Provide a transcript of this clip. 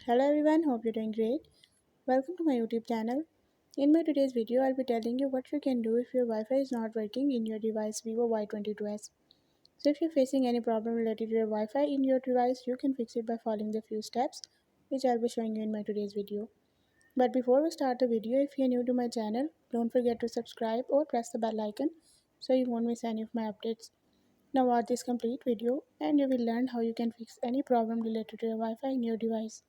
Hello everyone, hope you're doing great. Welcome to my YouTube channel. In my today's video, I'll be telling you what you can do if your Wi-Fi is not working in your device Vivo Y22s. So if you're facing any problem related to your Wi-Fi in your device, you can fix it by following the few steps which I'll be showing you in my today's video. But before we start the video, if you're new to my channel, don't forget to subscribe or press the bell icon so you won't miss any of my updates. Now watch this complete video and you will learn how you can fix any problem related to your Wi-Fi in your device.